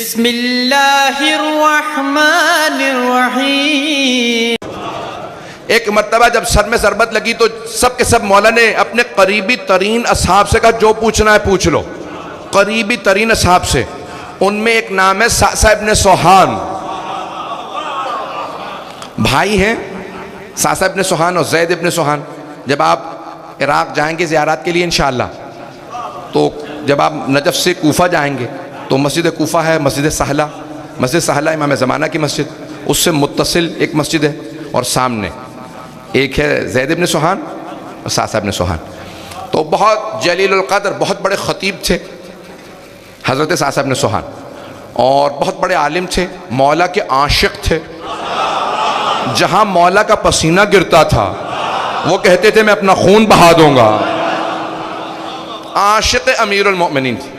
بسم اللہ الرحمن الرحیم۔ ایک مرتبہ جب سر میں ضربت لگی تو سب کے سب مولا نے اپنے قریبی ترین اصحاب سے کہا جو پوچھنا ہے پوچھ لو۔ قریبی ترین اصحاب سے، ان میں ایک نام ہے سعصع ابن سوحان، بھائی ہیں سعصع ابن سوحان اور زید ابن سوحان۔ جب آپ عراق جائیں گے زیارات کے لیے انشاءاللہ، تو جب آپ نجف سے کوفہ جائیں گے تو مسجد کوفہ ہے، مسجد سہلہ امام زمانہ کی مسجد، اس سے متصل ایک مسجد ہے، اور سامنے ایک ہے زید ابن سوحان اور سعصع ابن سوحان۔ تو بہت جلیل القدر، بہت بڑے خطیب تھے حضرت سعصع ابن سوحان، اور بہت بڑے عالم تھے، مولا کے عاشق تھے۔ جہاں مولا کا پسینہ گرتا تھا وہ کہتے تھے میں اپنا خون بہا دوں گا۔ عاشق امیر المؤمنین تھے۔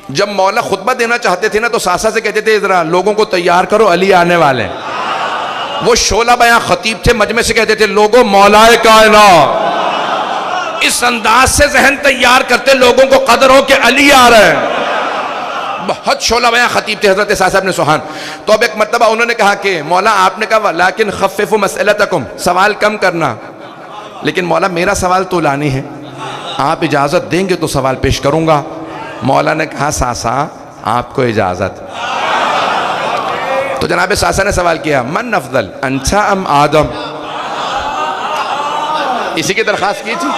جب مولا خطبہ دینا چاہتے تھے نا تو سعصع سے کہتے تھے ذرا لوگوں کو تیار کرو، علی آنے والے ہیں۔ وہ شعلہ بیاں خطیب تھے، مجمع سے کہتے تھے لوگوں مولا کائنات، اس انداز سے ذہن تیار کرتے لوگوں کو قدر ہو کہ علی آ رہے ہیں۔ بہت شعلہ بیاں خطیب تھے حضرت سعصع ابن سوحان۔ تو اب ایک مرتبہ انہوں نے کہا کہ مولا آپ نے کہا لیکن خففوا مسئلتکم، سوال کم کرنا، لیکن مولا میرا سوال تو لانی ہے، آپ اجازت دیں گے تو سوال پیش کروں گا۔ مولا نے کہا سعصع آپ کو اجازت۔ تو جناب سعصع نے سوال کیا من افضل انت ام آدم، اسی کی درخواست کی تھی۔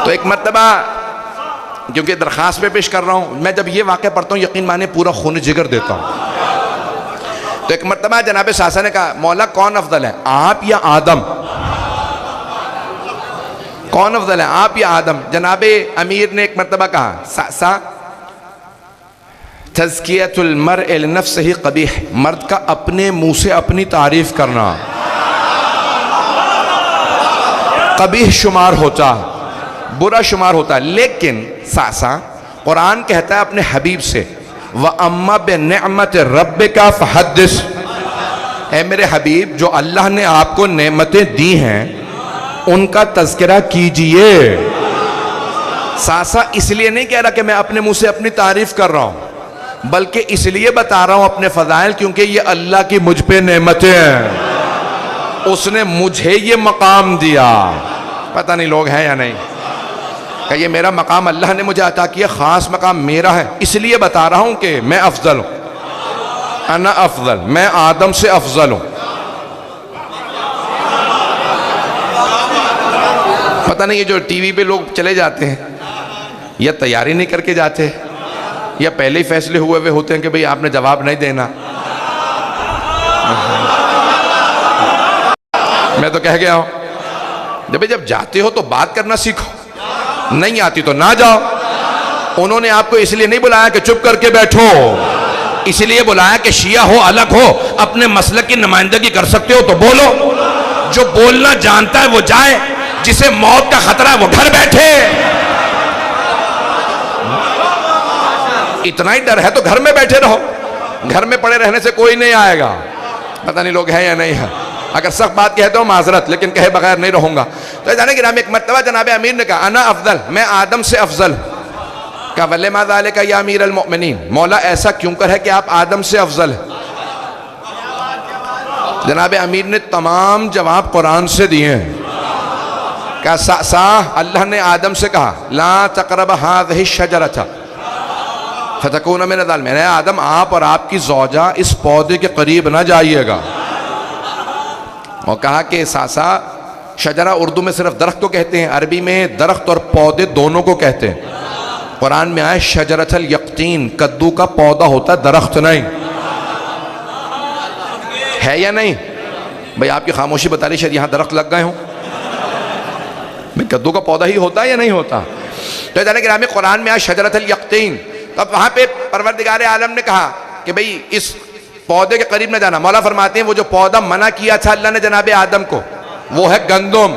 تو ایک مرتبہ کیونکہ درخواست پہ پیش کر رہا ہوں، میں جب یہ واقعہ پڑھتا ہوں یقین مانے پورا خون جگر دیتا ہوں۔ تو ایک مرتبہ جناب سعصع نے کہا مولا کون افضل ہے، آپ یا آدم؟ کون افضل ہے، آپ یا آدم؟ جناب امیر نے ایک مرتبہ کہا سعصع تزکیۃ المرء لنفسہ قبیح، مرد کا اپنے منہ سے اپنی تعریف کرنا قبیح شمار ہوتا، برا شمار ہوتا ہے۔ لیکن سعصع قرآن کہتا ہے اپنے حبیب سے وَأَمَّا بِنِعْمَةِ رَبِّكَ فَحَدِّثْ، اے میرے حبیب جو اللہ نے آپ کو نعمتیں دی ہیں ان کا تذکرہ کیجئے۔ سعصع اس لیے نہیں کہہ رہا کہ میں اپنے منہ سے اپنی تعریف کر رہا ہوں، بلکہ اس لیے بتا رہا ہوں اپنے فضائل کیونکہ یہ اللہ کی مجھ پہ نعمتیں ہیں، اس نے مجھے یہ مقام دیا۔ پتہ نہیں لوگ ہیں یا نہیں کہ یہ میرا مقام اللہ نے مجھے عطا کیا، خاص مقام میرا ہے، اس لیے بتا رہا ہوں کہ میں افضل ہوں، انا افضل، میں آدم سے افضل ہوں۔ پتہ نہیں یہ جو ٹی وی پہ لوگ چلے جاتے ہیں یا تیاری نہیں کر کے جاتے یا پہلے ہی فیصلے ہوئے ہوتے ہیں کہ بھئی آپ نے جواب نہیں دینا۔ میں تو کہہ گیا ہوں جب جاتے ہو تو بات کرنا سیکھو، نہیں آتی تو نہ جاؤ۔ انہوں نے آپ کو اس لیے نہیں بلایا کہ چپ کر کے بیٹھو، اس لیے بلایا کہ شیعہ ہو الگ ہو، اپنے مسلک کی نمائندگی کر سکتے ہو تو بولو، جو بولنا جانتا ہے وہ جائے، جسے موت کا خطرہ ہے وہ گھر بیٹھے۔ اتنا ہی ڈر ہے تو گھر میں بیٹھے رہو، گھر میں پڑے رہنے سے کوئی نہیں آئے گا۔ پتہ نہیں لوگ ہیں یا نہیں ہے، اگر سخت بات کہتے ہو معذرت، لیکن کہے بغیر نہیں رہوں گا۔ تو جانے کہ ایک مرتبہ جناب امیر نے کہا انا افضل، میں آدم سے افضل۔ کہا وَلِمَا ذَلِكَ یا امیر المؤمنین، مولا ایسا کیوں کر ہے کہ آپ آدم سے افضل ہیں؟ جناب امیر نے تمام جواب قرآن سے دیے ہیں۔ کہا سعصع اللہ نے آدم سے کہا لا تقرب هذه الشجرة فتكون من الظالمین، اے آدم آپ اور آپ کی زوجہ اس پودے کے قریب نہ جائیے گا۔ اور کہا کہ سعصع شجرہ اردو میں صرف درخت کو کہتے ہیں، عربی میں درخت اور پودے دونوں کو کہتے ہیں۔ قرآن میں آئے شجرۃ الیقطین، کدو کا پودا ہوتا ہے درخت نہیں ہے یا نہیں؟ بھئی آپ کی خاموشی بتا رہی شاید یہاں درخت لگ گئے ہوں، کدو کا پودا ہی ہوتا ہے یا نہیں ہوتا؟ تو جانے کہ قرآن میں آئے شجرۃ الیقطین، تو وہاں پہ پروردگار عالم نے کہا کہ بھئی اس پودے کے قریب نہ جانا۔ مولا فرماتے ہیں وہ جو پودا منع کیا تھا اللہ نے جناب آدم کو وہ ہے گندم،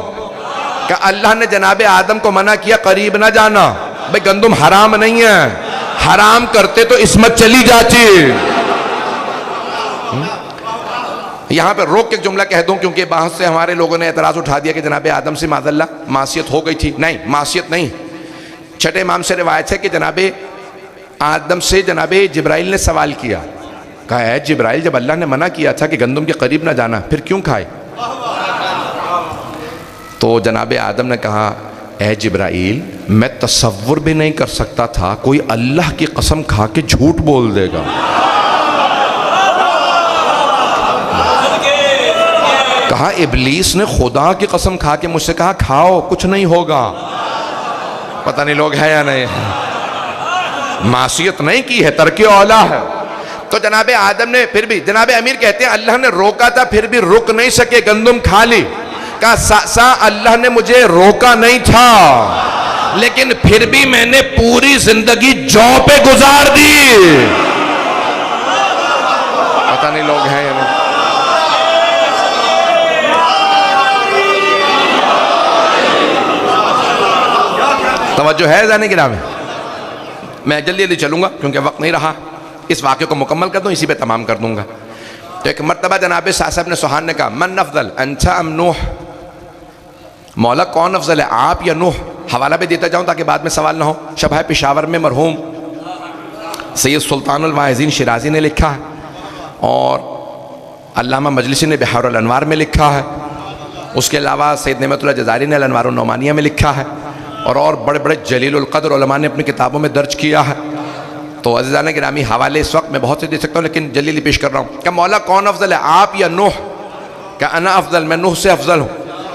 کہ اللہ نے جناب آدم کو منع کیا قریب نہ جانا۔ بھئی گندم حرام نہیں ہے، حرام کرتے تو عصمت چلی جاتی۔ یہاں پہ روک کے ایک جملہ کہہ دوں کیونکہ بہت سے ہمارے لوگوں نے اعتراض اٹھا دیا کہ جناب آدم سے معاذ اللہ معصیت ہو گئی تھی۔ نہیں، معصیت نہیں، چھٹے امام سے روایت ہے کہ جناب آدم سے جناب جبرائیل نے سوال کیا، کہا اے جبرائیل، جب اللہ نے منع کیا تھا کہ گندم کے قریب نہ جانا، پھر کیوں کھائے؟ تو جناب آدم نے کہا اے جبرائیل، میں تصور بھی نہیں کر سکتا تھا کوئی اللہ کی قسم کھا کے جھوٹ بول دے گا۔ کہا ابلیس نے خدا کی قسم کھا کے مجھ سے کہا کھاؤ کچھ نہیں ہوگا۔ پتہ نہیں لوگ ہے یا نہیں، معصیت نہیں کی ہے، ترک اولا ہے۔ تو جناب آدم نے پھر بھی، جناب امیر کہتے ہیں اللہ نے روکا تھا پھر بھی رک نہیں سکے، گندم کھا لی۔ کہا اللہ نے مجھے روکا نہیں تھا لیکن پھر بھی میں نے پوری زندگی جو پہ گزار دی۔ پتہ نہیں لوگ ہیں یا نہیں۔ توجہ ہے ذہن گرامی؟ میں جلدی جلدی چلوں گا کیونکہ وقت نہیں رہا، اس واقعے کو مکمل کر دوں، اسی پہ تمام کر دوں گا۔ تو ایک مرتبہ جناب صاصا ابن سوحان نے کہا من افضل انت ام نوح، مولا کون افضل ہے آپ یا نوح؟ حوالہ بھی دیتا جاؤں تاکہ بعد میں سوال نہ ہو۔ شبہ پشاور میں مرحوم سید سلطان الواعظین شیرازی نے لکھا ہے اور علامہ مجلسی نے بحار الانوار میں لکھا ہے، اس کے علاوہ سید نعمت اللہ جزائری نے الانوار النعمانیہ میں لکھا ہے، اور بڑے بڑے جلیل القدر علماء نے اپنی کتابوں میں درج کیا ہے۔ تو عزیزان گرامی حوالے اس وقت میں بہت سے دے سکتا ہوں لیکن جلدی پیش کر رہا ہوں۔ کہ مولا کون افضل ہے آپ یا نوح؟ کہ انا افضل، میں نوح سے افضل ہوں۔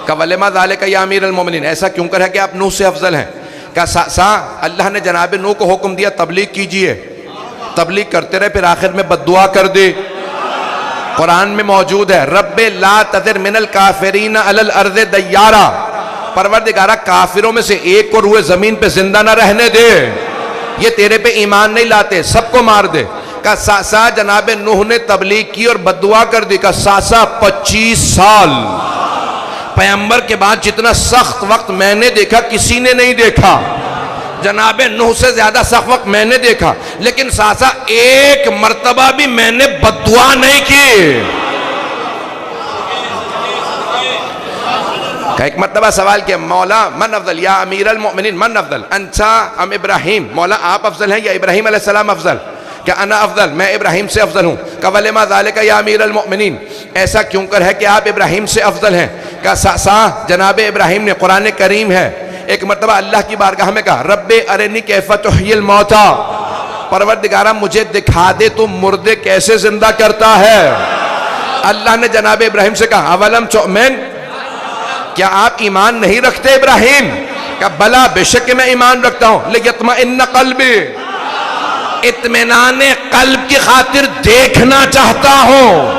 کہ ولما ذالک یا امیر المومنین، ایسا کیوں کر ہے کہ آپ نوح سے افضل ہیں؟ کہ اللہ نے جناب نوح کو حکم دیا تبلیغ کیجئے، تبلیغ کرتے رہے، پھر آخر میں بددعا کر دی۔ قرآن میں موجود ہے رب لا تذر من الکافرین علی الارض دیارا، پروردگارہ کافروں میں سے ایک کو روئے زمین پہ زندہ نہ رہنے دے، یہ تیرے پہ ایمان نہیں لاتے، سب کو مار دے۔ کہ ساسا جناب نوح نے تبلیغ کی اور بددعا کر دی۔ کہ ساسا 25 سال پیغمبر کے بعد جتنا سخت وقت میں نے دیکھا کسی نے نہیں دیکھا، جناب نوح سے زیادہ سخت وقت میں نے دیکھا، لیکن ساسا ایک مرتبہ بھی میں نے بددعا نہیں کی۔ ایک مرتبہ سوال کیا مولا من افضل یا امیر المؤمنین من افضل انتا ام ابراہیم، مولا آپ افضل ہیں یا ابراہیم علیہ السلام افضل؟ کہ انا افضل، میں ابراہیم سے افضل ہوں۔ کہ ولما ذالک یا امیر المؤمنین، ایسا کیوں کر ہے کہ آپ ابراہیم سے افضل ہیں؟ کہ جناب ابراہیم نے، قرآن کریم ہے، ایک مرتبہ اللہ کی بارگاہ میں کہا رب ارنی کیف تحیی الموتى، پروردگارہ مجھے دکھا دے تو مردے کیسے زندہ کرتا ہے۔ اللہ نے جناب ابراہیم سے کہا اولم تؤمن، کیا آپ ایمان نہیں رکھتے ابراہیم؟ کہ بلا بے شک میں ایمان رکھتا ہوں، لیطمئن قلبی، اطمینان قلب کی خاطر دیکھنا چاہتا ہوں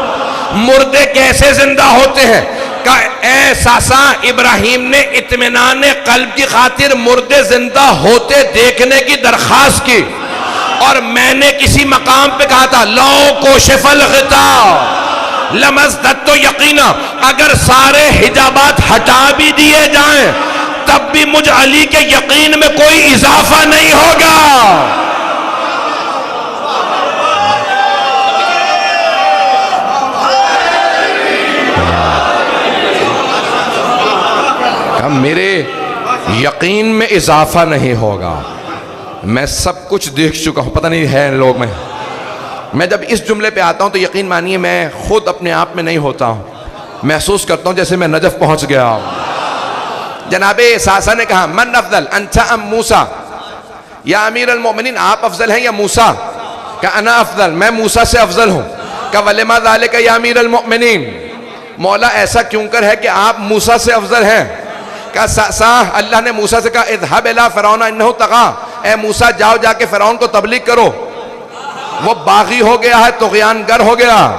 مردے کیسے زندہ ہوتے ہیں۔ کہ اے ساسا ابراہیم نے اطمینان قلب کی خاطر مردے زندہ ہوتے دیکھنے کی درخواست کی، اور میں نے کسی مقام پہ کہا تھا لو کوشف الغطاء لمزددت یقینا، اگر سارے حجابات ہٹا بھی دیے جائیں تب بھی مجھ علی کے یقین میں کوئی اضافہ نہیں ہوگا۔ میرے یقین میں اضافہ نہیں ہوگا، میں سب کچھ دیکھ چکا ہوں، پتہ نہیں ہے لوگ میں جب اس جملے پہ آتا ہوں تو یقین مانیے میں خود اپنے آپ میں نہیں ہوتا ہوں، محسوس کرتا ہوں جیسے میں نجف پہنچ گیا ہوں۔ جناب ساسا نے کہا من افضل انت ام موسیٰ، یا امیر المومنین آپ افضل ہیں یا موسیٰ؟ کہ انا افضل، میں موسیٰ سے افضل ہوں۔ کہ ولما ذالک یا امیر المؤمنین، مولا ایسا کیوں کر ہے کہ آپ موسیٰ سے افضل ہیں؟ کہ اللہ نے موسیٰ سے کہا اذهب الى فرعون انه طغى، اے موسیٰ جاؤ جا کے فرعون کو تبلیغ کرو، وہ باغی ہو گیا ہے، طغیان گر ہو گیا۔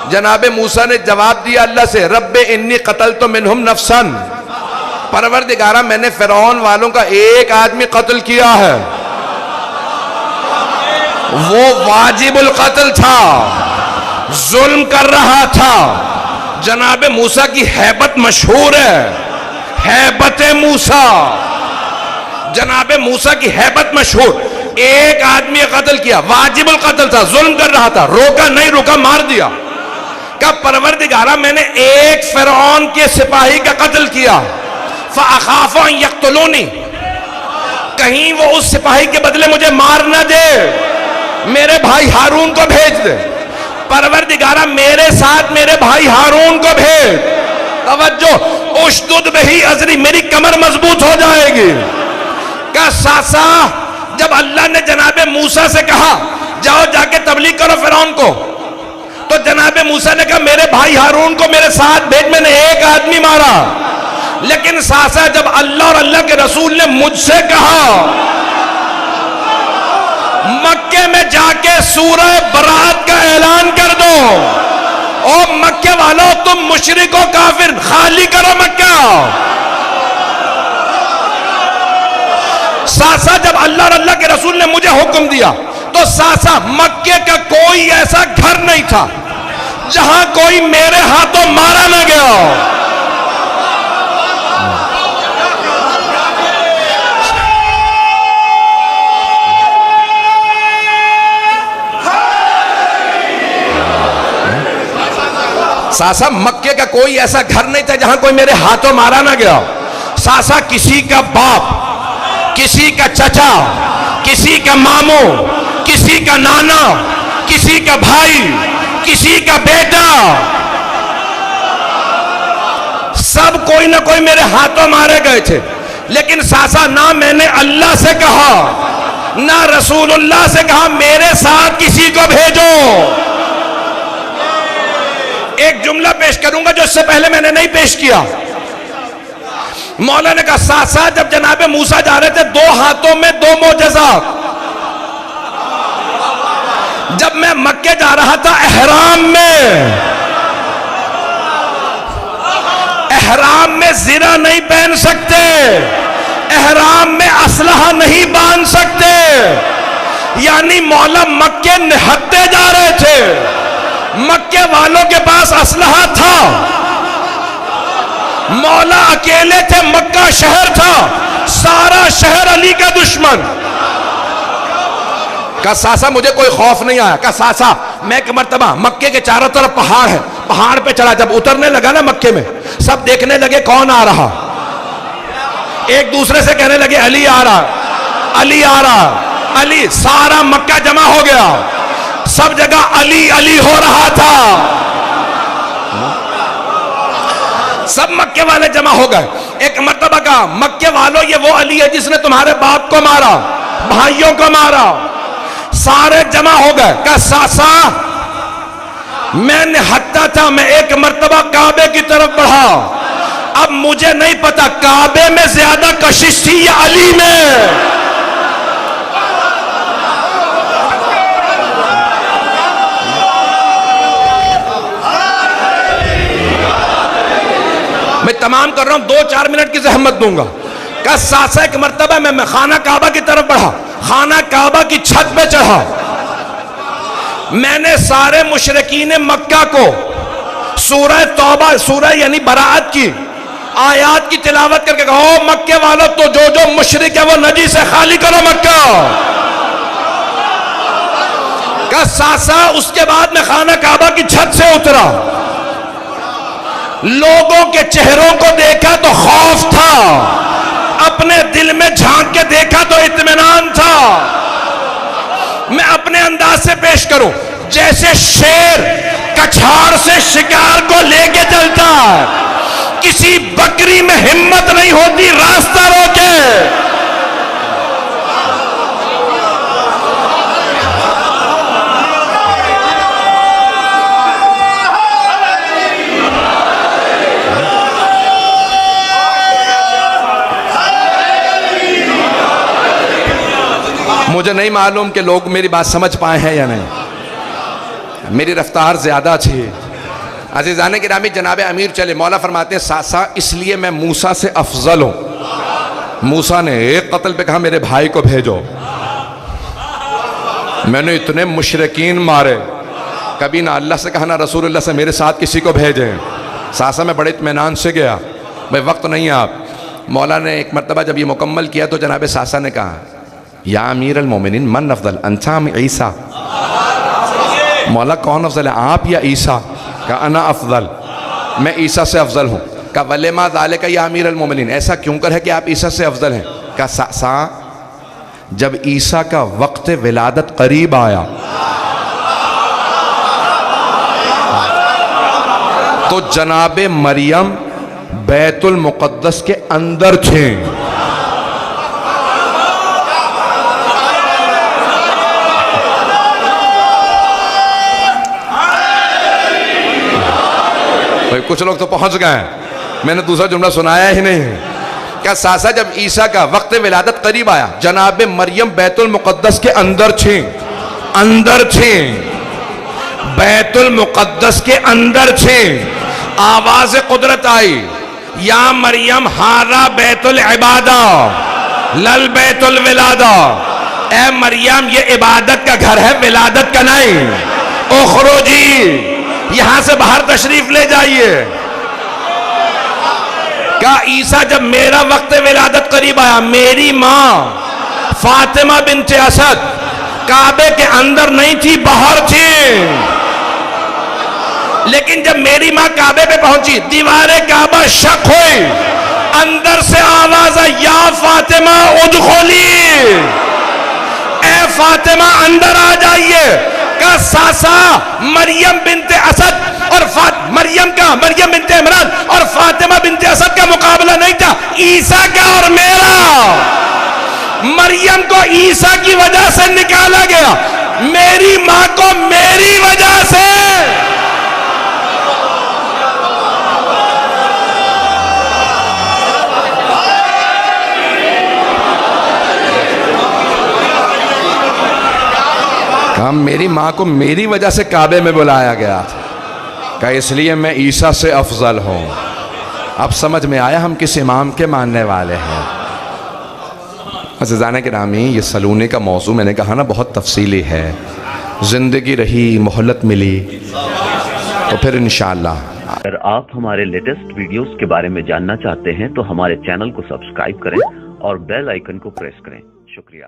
جناب موسیٰ نے جواب دیا اللہ سے رب انی قتلت منہم نفسا، پروردگارہ میں نے فرعون والوں کا ایک آدمی قتل کیا ہے، وہ واجب القتل تھا، ظلم کر رہا تھا۔ جناب موسیٰ کی ہیبت مشہور ہے، ہیبت موسیٰ، جناب موسیٰ کی ہیبت مشہور، ایک آدمی قتل کیا، واجب القتل تھا، ظلم کر رہا تھا، روکا نہیں، روکا مار دیا۔ کہ پروردگارہ میں نے ایک فرعون کے سپاہی کا قتل کیا، فَأَخَافُ أَن يَقْتُلُونِ، کہیں وہ اس سپاہی کے بدلے مجھے مار نہ دے۔ میرے بھائی ہارون کو بھیج دے، پروردگارہ میرے ساتھ میرے بھائی ہارون کو بھیج، توجہ، اشدد بہی ازری، میری کمر مضبوط ہو جائے گی۔ کہ ساسا جب اللہ نے جناب موسیٰ سے کہا جاؤ جا کے تبلیغ کرو فرعون کو، تو جناب موسیٰ نے کہا میرے بھائی ہارون کو میرے ساتھ بھیج، میں نے ایک آدمی مارا۔ لیکن ساسا جب اللہ اور اللہ کے رسول نے مجھ سے کہا مکے میں جا کے سورہ برات کا اعلان کر دو، او مکے والوں تم مشرک و کافر، خالی کرو مکہ۔ ساسا جب اللہ اور اللہ کے رسول نے مجھے حکم دیا تو ساسا مکے کا کوئی ایسا گھر نہیں تھا جہاں کوئی میرے ہاتھوں مارا نہ گیا۔ ساسا مکے کا کوئی ایسا گھر نہیں تھا جہاں کوئی میرے ہاتھوں مارا نہ گیا۔ ساسا کسی کا باپ، کسی کا چچا، کسی کا ماموں، کسی کا نانا، کسی کا بھائی، کسی کا بیٹا، سب کوئی نہ کوئی میرے ہاتھوں مارے گئے تھے۔ لیکن ساسا نہ میں نے اللہ سے کہا نہ رسول اللہ سے کہا میرے ساتھ کسی کو بھیجو۔ ایک جملہ پیش کروں گا جو اس سے پہلے میں نے نہیں پیش کیا۔ مولا نے کہا ساسا جب جناب موسیٰ جا رہے تھے دو ہاتھوں میں دو معجزات، جب میں مکے جا رہا تھا احرام میں زرہ نہیں پہن سکتے، احرام میں اسلحہ نہیں باندھ سکتے، یعنی مولا مکے نہتے جا رہے تھے۔ مکے والوں کے پاس اسلحہ تھا، مولا اکیلے تھے، مکہ شہر تھا، سارا شہر علی کا دشمن۔ کہا ساسا مجھے کوئی خوف نہیں آیا۔ کہا ساسا میں ایک مرتبہ مکے کے چاروں طرف پہاڑ ہے، پہاڑ پہ چڑھا، جب اترنے لگا نا مکے میں سب دیکھنے لگے کون آ رہا، ایک دوسرے سے کہنے لگے علی آ رہا، علی آ رہا، علی، سارا مکہ جمع ہو گیا، سب جگہ علی علی ہو رہا تھا، سب مکے والے جمع ہو گئے۔ ایک مرتبہ کہا مکے والوں یہ وہ علی ہے جس نے تمہارے باپ کو مارا، بھائیوں کو مارا، سارے جمع ہو گئے۔ کہا ساسا میں نہتا تھا، میں ایک مرتبہ کعبے کی طرف بڑھا، اب مجھے نہیں پتا کعبے میں زیادہ کشش تھی یا علی میں۔ میں تمام کر رہا ہوں، 2-4 منٹ کی زحمت دوں گا۔ کہا ساسا ایک مرتبہ میں خانہ کعبہ کی طرف بڑھا، خانہ کعبہ کی چھت پہ چڑھا، میں نے سارے مشرکین مکہ کو سورہ توبہ، سورہ یعنی براءت کی آیات کی تلاوت کر کے کہا او مکے والوں تو جو مشرک ہے وہ نجس ہے، خالی کرو مکہ۔ کہا ساسا اس کے بعد میں خانہ کعبہ کی چھت سے اترا، لوگوں کے چہروں کو دیکھا تو خوف تھا، اپنے دل میں جھانک کے دیکھا تو اطمینان تھا۔ میں اپنے انداز سے پیش کروں، جیسے شیر کچھاڑ سے شکار کو لے کے چلتا ہے، کسی بکری میں ہمت نہیں ہوتی راستہ روکے۔ مجھے نہیں معلوم کہ لوگ میری بات سمجھ پائے ہیں یا نہیں، میری رفتار زیادہ تھی۔ عزیزان گرامی جناب امیر چلے، مولا فرماتے ہیں ساسا اس لیے میں موسیٰ سے افضل ہوں۔ موسیٰ نے ایک قتل پہ کہا میرے بھائی کو بھیجو، میں نے اتنے مشرکین مارے، کبھی نہ اللہ سے کہا نہ رسول اللہ سے میرے ساتھ کسی کو بھیجیں۔ ساسا میں بڑے اطمینان سے گیا، بھائی وقت نہیں آپ۔ مولا نے ایک مرتبہ جب یہ مکمل کیا تو جناب ساسا نے کہا یا امیر المومنین من افضل انت ام عیسیٰ، مولا کون افضل ہے آپ یا عیسیٰ؟ کہا انا افضل، میں عیسیٰ سے افضل ہوں۔ کہا وَلِمَا ذَلِكَ یا امیر المومنین، ایسا کیوں کر ہے کہ آپ عیسیٰ سے افضل ہیں؟ کہا ساسا جب عیسیٰ کا وقت ولادت قریب آیا تو جناب مریم بیت المقدس کے اندر تھے. کچھ لوگ تو پہنچ گئے ہیں, میں نے دوسرا جملہ سنایا ہی نہیں. کیا ساسا جب عیسیٰ کا وقت ولادت قریب آیا, جناب مریم بیت المقدس کے اندر تھیں, بیت المقدس کے اندر تھیں. آواز قدرت آئی, یا مریم ہارا بیت العبادہ لل بیت الولادہ. اے مریم یہ عبادت کا گھر ہے, ولادت کا نہیں. اخرجی, یہاں سے باہر تشریف لے جائیے. کہا عیسیٰ جب میرا وقت ولادت قریب آیا, میری ماں فاطمہ بنت اسد کعبے کے اندر نہیں تھی, باہر تھی. لیکن جب میری ماں کعبے پہ پہنچی, دیوار کعبہ شق ہوئی, اندر سے آواز آئی, یا فاطمہ ادخلی, اے فاطمہ اندر آ جائیے. کا ساسا مریم بنت اسد اور مریم بنت عمران اور فاطمہ بنت اسد کا مقابلہ نہیں تھا, عیسیٰ کا اور میرا. مریم کو عیسیٰ کی وجہ سے نکالا گیا, میری ماں کو میری وجہ سے. میری ماں کو میری وجہ سے کعبے میں بلایا گیا تھا, کہ اس لیے میں عیسیٰ سے افضل ہوں. اب سمجھ میں آیا ہم کس امام کے ماننے والے ہیں. عزیزان گرامی, یہ سلونے کا موضوع میں نے کہا نا بہت تفصیلی ہے. زندگی رہی, مہلت ملی تو پھر انشاءاللہ. اگر آپ ہمارے لیٹسٹ ویڈیوز کے بارے میں جاننا چاہتے ہیں تو ہمارے چینل کو سبسکرائب کریں اور بیل آئیکن کو پریس کریں. شکریہ.